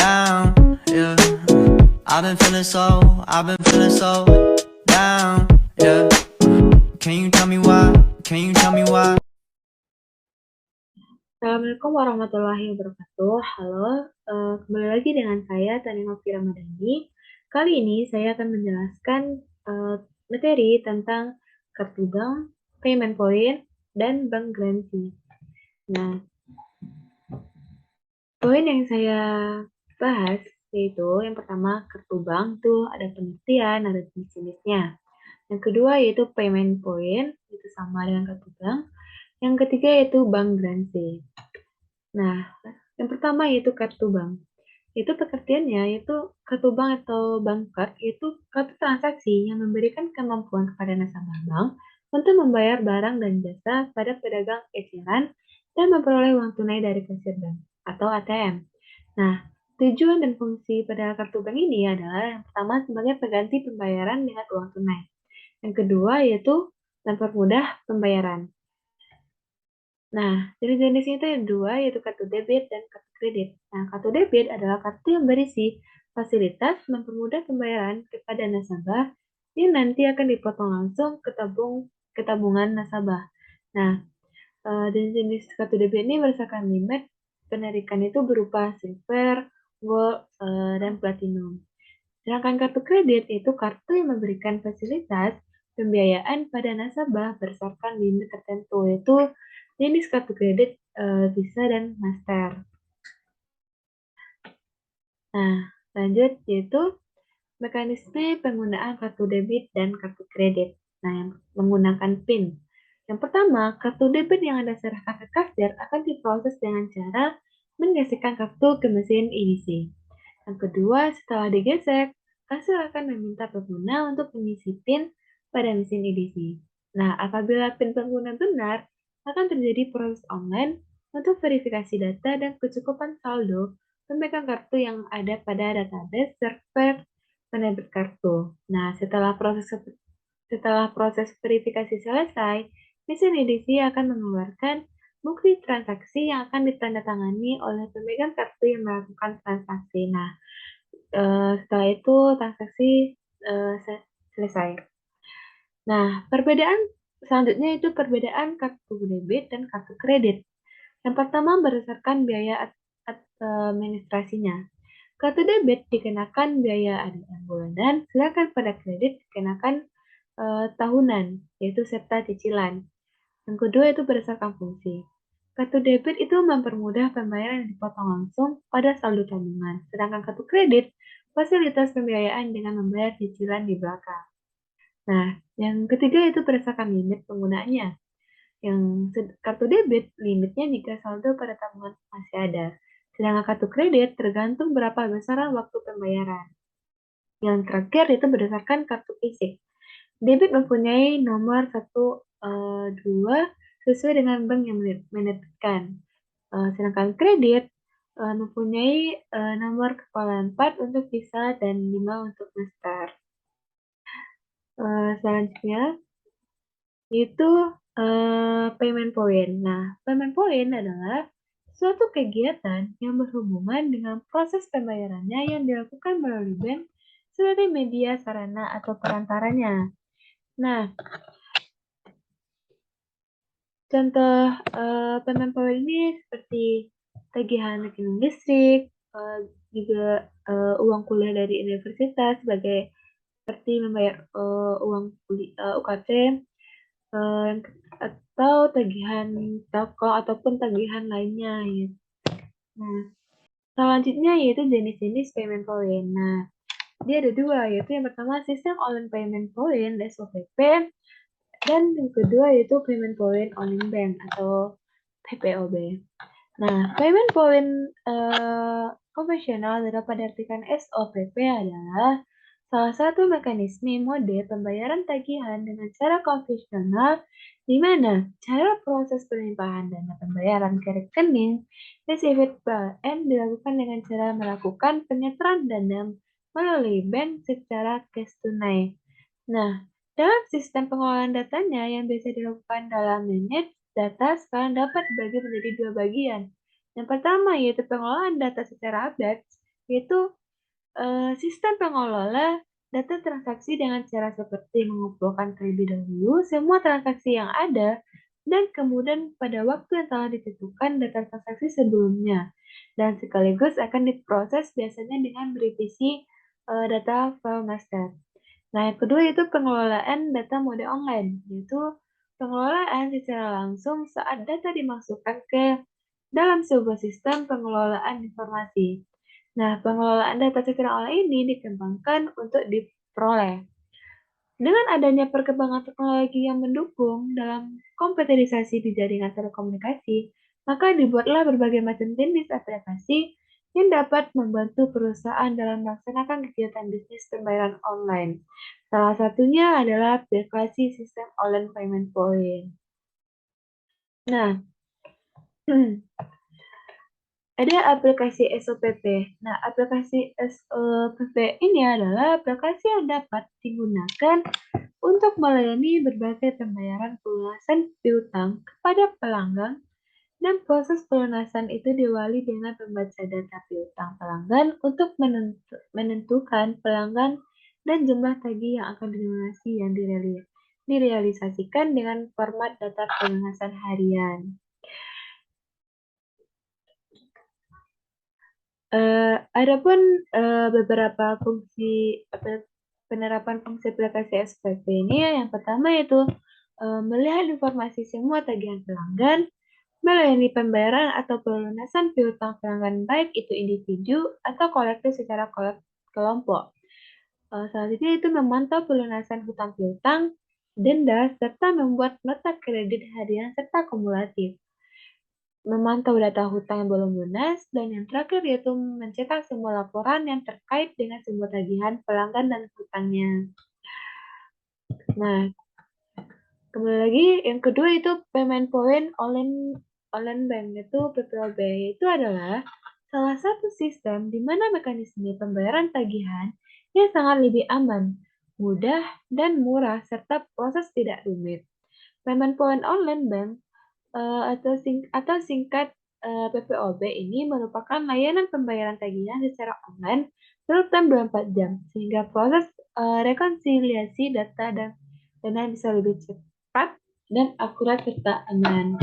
down, yeah. I've been feeling so down, yeah. Can you tell me why? Can you tell me why? Assalamualaikum warahmatullahi wabarakatuh. Halo, kembali lagi dengan saya Tani Novi Ramadhani. Kali ini saya akan menjelaskan materi tentang kartu bank, payment point, dan bank garansi. Nah, poin yang saya bahas yaitu yang pertama kartu bank tuh ada pengertian, ada jenis-jenisnya. Yang kedua yaitu payment point, itu sama dengan kartu bank. Yang ketiga yaitu bank garansi. Nah, yang pertama yaitu kartu bank. Itu pengertiannya yaitu kartu bank atau bank card itu kartu transaksi yang memberikan kemampuan kepada nasabah bank untuk membayar barang dan jasa pada pedagang eceran dan memperoleh uang tunai dari kasir bank atau ATM. Nah, tujuan dan fungsi pada kartu bank ini adalah yang pertama sebagai pengganti pembayaran dengan uang tunai. Yang kedua yaitu mempermudah pembayaran. Nah, jenis-jenisnya itu yang dua, yaitu kartu debit dan kartu kredit. Nah, kartu debit adalah kartu yang berisi fasilitas mempermudah pembayaran kepada nasabah yang nanti akan dipotong langsung ke tabungan nasabah. Nah, jenis kartu debit ini berdasarkan limit penarikan itu berupa silver, gold, dan platinum. Sedangkan kartu kredit itu kartu yang memberikan fasilitas pembiayaan pada nasabah berdasarkan limit tertentu, yaitu jenis kartu kredit Visa dan Master. Nah, lanjut yaitu mekanisme penggunaan kartu debit dan kartu kredit. Nah, yang menggunakan PIN. Yang pertama, kartu debit yang Anda serahkan ke kasir akan diproses dengan cara menggesekkan kartu ke mesin EDC. Yang kedua, setelah digesek, kasir akan meminta pengguna untuk mengisi PIN pada mesin EDC. Nah, apabila PIN pengguna benar, akan terjadi proses online untuk verifikasi data dan kecukupan saldo pemegang kartu yang ada pada database server penerbit kartu. Nah, setelah proses verifikasi selesai, mesin EDC akan mengeluarkan bukti transaksi yang akan ditandatangani oleh pemegang kartu yang melakukan transaksi. Nah, setelah itu transaksi selesai. Nah, perbedaan selanjutnya itu perbedaan kartu debit dan kartu kredit. Yang pertama berdasarkan biaya administrasinya. Kartu debit dikenakan biaya ADM bulanan, sedangkan pada kredit dikenakan tahunan, yaitu serta cicilan. Yang kedua itu berdasarkan fungsi. Kartu debit itu mempermudah pembayaran yang dipotong langsung pada saldo tabungan, sedangkan kartu kredit fasilitas pembiayaan dengan membayar cicilan di belakang. Nah, yang ketiga itu berdasarkan limit penggunaannya. Yang kartu debit limitnya jika saldo pada tabungan masih ada. Sedangkan kartu kredit tergantung berapa besaran waktu pembayaran. Yang terakhir itu berdasarkan kartu fisik. Debit mempunyai nomor 1, 2 sesuai dengan bank yang menerbitkan. Sedangkan kredit mempunyai nomor kepala 4 untuk Visa dan 5 untuk Master. Selanjutnya itu payment point. Nah, payment point adalah suatu kegiatan yang berhubungan dengan proses pembayarannya yang dilakukan melalui bank sebagai media sarana atau perantaranya. Nah, contoh payment point ini seperti tagihan rekening listrik, juga uang kuliah dari universitas seperti membayar uang UKT, eh, atau tagihan toko ataupun tagihan lainnya. Ya. Nah, selanjutnya yaitu jenis-jenis payment point. Nah, dia ada dua, yaitu yang pertama sistem online payment point (SOPP) dan yang kedua yaitu payment point online bank atau PPOB. Nah, payment point konvensional dapat diartikan SOPP adalah salah satu mekanisme mode pembayaran tagihan dengan cara konvensional di mana cara proses pelimpahan dana pembayaran ke rekening receiver PLN dilakukan dengan cara melakukan penyetoran dana melalui bank secara cash tunai. Nah, dalam sistem pengelolaan datanya yang biasa dilakukan dalam manage data sekarang dapat dibagi menjadi dua bagian. Yang pertama yaitu pengelolaan data secara update yaitu sistem pengelola data transaksi dengan cara seperti mengumpulkan terlebih dahulu semua transaksi yang ada dan kemudian pada waktu yang telah ditentukan data transaksi sebelumnya dan sekaligus akan diproses biasanya dengan merevisi data file master. Nah, yang kedua itu pengelolaan data mode online, yaitu pengelolaan secara langsung saat data dimasukkan ke dalam sebuah sistem pengelolaan informasi. Nah, pengelolaan data secara online ini dikembangkan untuk diperoleh. Dengan adanya perkembangan teknologi yang mendukung dalam komputerisasi di jaringan telekomunikasi, maka dibuatlah berbagai macam jenis aplikasi yang dapat membantu perusahaan dalam melaksanakan kegiatan bisnis pembayaran online. Salah satunya adalah aplikasi sistem online payment point. Nah, ada aplikasi SOPP. Nah, aplikasi SOPP ini adalah aplikasi yang dapat digunakan untuk melayani berbagai pembayaran pelunasan piutang kepada pelanggan dan proses pelunasan itu diawali dengan membaca data piutang pelanggan untuk menentukan pelanggan dan jumlah tagih yang akan dilunasi yang direalisasikan dengan format data pelunasan harian. Adapun beberapa fungsi penerapan fungsi aplikasi SPP ini yang pertama yaitu melihat informasi semua tagihan pelanggan, melayani pembayaran atau pelunasan piutang pelanggan baik itu individu atau kolektif secara kelompok. Selanjutnya itu memantau pelunasan hutang piutang, denda, serta membuat nota kredit harian serta kumulatif. Memantau data hutang yang belum lunas, dan yang terakhir yaitu mencetak semua laporan yang terkait dengan semua tagihan pelanggan dan hutangnya. Nah, kembali lagi yang kedua itu payment point online bank itu PPOB itu adalah salah satu sistem di mana mekanisme pembayaran tagihan yang sangat lebih aman, mudah, dan murah serta proses tidak rumit. Payment point online bank atau singkat PPOB ini merupakan layanan pembayaran tagihan secara online real time 24 jam, sehingga proses rekonsiliasi data dan dana bisa lebih cepat dan akurat serta aman.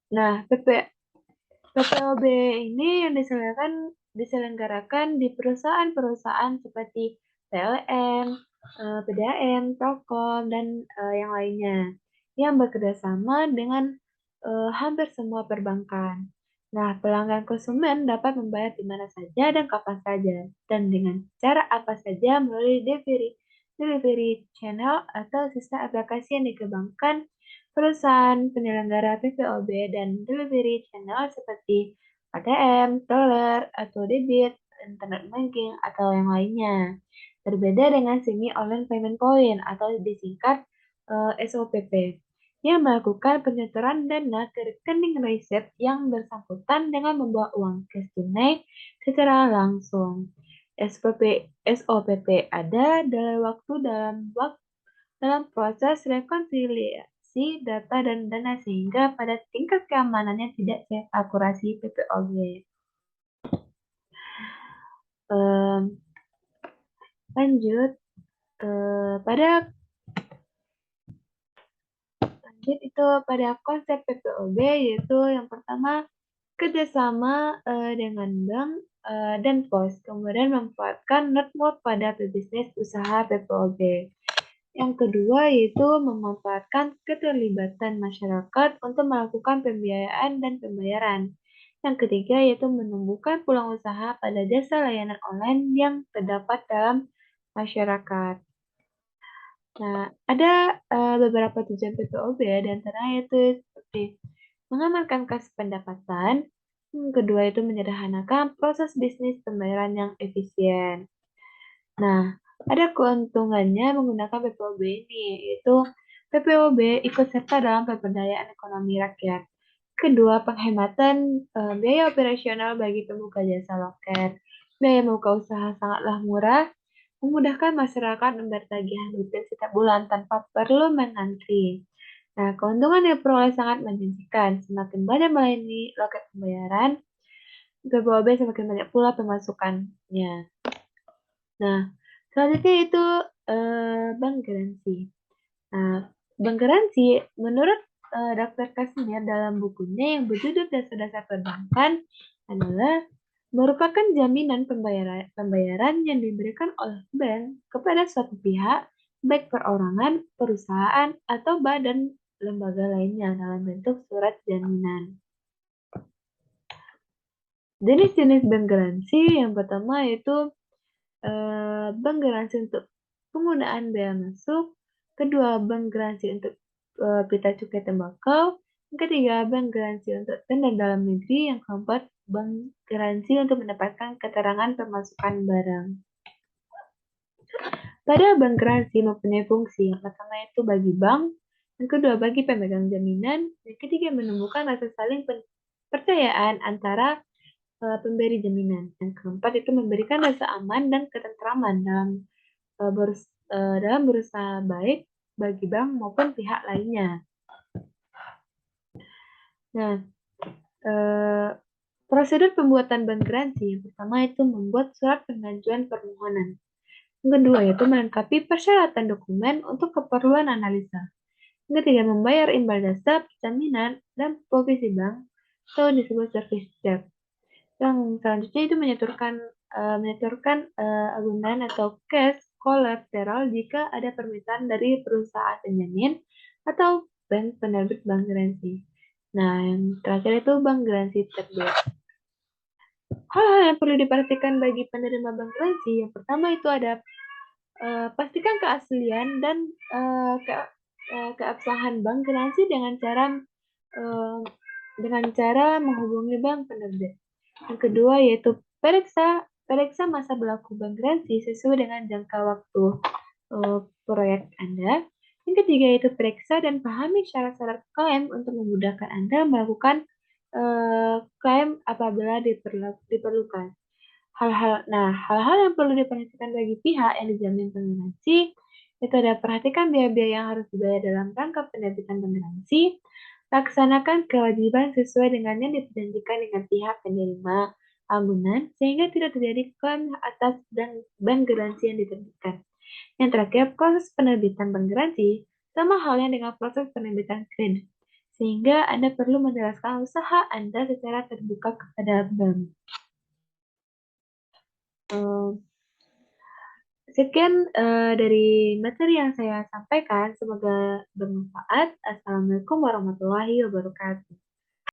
Nah, PPOB ini yang diselenggarakan di perusahaan-perusahaan seperti PLN, PDAM, Telkom, dan yang lainnya yang bekerjasama dengan hampir semua perbankan. Nah, pelanggan konsumen dapat membayar di mana saja dan kapan saja, dan dengan cara apa saja melalui delivery channel atau sistem aplikasi yang dikembangkan perusahaan penyelenggara PPOB dan delivery channel seperti ATM, teller, atau debit, internet banking, atau yang lainnya. Berbeda dengan semi online payment point atau disingkat SOPP yang melakukan penyetoran dana ke rekening riset yang bersangkutan dengan membawa uang cash tunai secara langsung. SOPP ada dalam proses rekonsiliasi data dan dana sehingga pada tingkat keamanannya tidak seakurasi PPOG. Lanjut pada itu pada konsep PPOB yaitu yang pertama kerjasama dengan bank dan pos, kemudian memanfaatkan network pada pebisnis usaha PPOB. Yang kedua yaitu memanfaatkan keterlibatan masyarakat untuk melakukan pembiayaan dan pembayaran. Yang ketiga yaitu menumbuhkan peluang usaha pada jasa layanan online yang terdapat dalam masyarakat. Nah, ada beberapa tujuan PPOB ya, di antaranya yaitu seperti mengamankan kas pendapatan, kedua itu menyederhanakan proses bisnis pembayaran yang efisien. Nah, ada keuntungannya menggunakan PPOB ini, yaitu PPOB ikut serta dalam pemberdayaan ekonomi rakyat. Kedua, penghematan biaya operasional bagi pembuka jasa loket. Biaya membuka usaha sangatlah murah, memudahkan masyarakat membayar tagihan rutin setiap bulan tanpa perlu mengantri. Nah, keuntungan yang diperoleh sangat menjanjikan. Semakin banyak melayani loket pembayaran, BOB semakin banyak pula pemasukannya. Nah, selanjutnya itu bank garansi. Nah, bank garansi menurut Dr. Kasmir dalam bukunya yang berjudul Dasar-Dasar Perbankan adalah merupakan jaminan pembayaran yang diberikan oleh bank kepada suatu pihak, baik perorangan, perusahaan, atau badan lembaga lainnya dalam bentuk surat jaminan. Jenis-jenis bank garansi yang pertama yaitu bank garansi untuk penggunaan bea masuk, kedua bank garansi untuk pita cukai tembakau, yang ketiga bank garansi untuk tender dalam negeri, yang keempat bank garansi untuk mendapatkan keterangan pemasukan barang. Pada bank garansi mempunyai fungsi yang pertama itu bagi bank, yang kedua bagi pemegang jaminan, yang ketiga menumbuhkan rasa saling percayaan antara pemberi jaminan. Yang keempat itu memberikan rasa aman dan ketentraman dalam berusaha baik bagi bank maupun pihak lainnya. Nah, prosedur pembuatan bank garansi yang pertama itu membuat surat pengajuan permohonan. Yang kedua yaitu melengkapi persyaratan dokumen untuk keperluan analisa. Yang ketiga membayar imbal dasar, jaminan, dan provisi bank atau disebut service charge. Yang selanjutnya itu menyetorkan agunan atau cash kolateral jika ada permintaan dari perusahaan penjamin atau bank penerbit bank garansi. Nah, yang terakhir itu bank garansi terbit. Hal-hal yang perlu diperhatikan bagi penerima bank garansi, yang pertama itu ada pastikan keaslian dan keabsahan bank garansi dengan cara menghubungi bank penerbit. Yang kedua yaitu periksa masa berlaku bank garansi sesuai dengan jangka waktu proyek Anda. Yang ketiga yaitu periksa dan pahami syarat-syarat klaim untuk memudahkan Anda melakukan klaim apabila diperlukan. Hal-hal yang perlu diperhatikan bagi pihak yang dijamin penggaransi itu ada perhatikan biaya-biaya yang harus dibayar dalam rangka penerbitan penggaransi, laksanakan kewajiban sesuai dengan yang diperjanjikan dengan pihak penerima agunan sehingga tidak terjadi klaim atas bank garansi yang diterbitkan. Yang terakhir, proses penerbitan bank garansi sama halnya dengan proses penerbitan kredit, sehingga Anda perlu menjelaskan usaha Anda secara terbuka kepada bank. Sekian dari materi yang saya sampaikan, semoga bermanfaat. Assalamualaikum warahmatullahi wabarakatuh.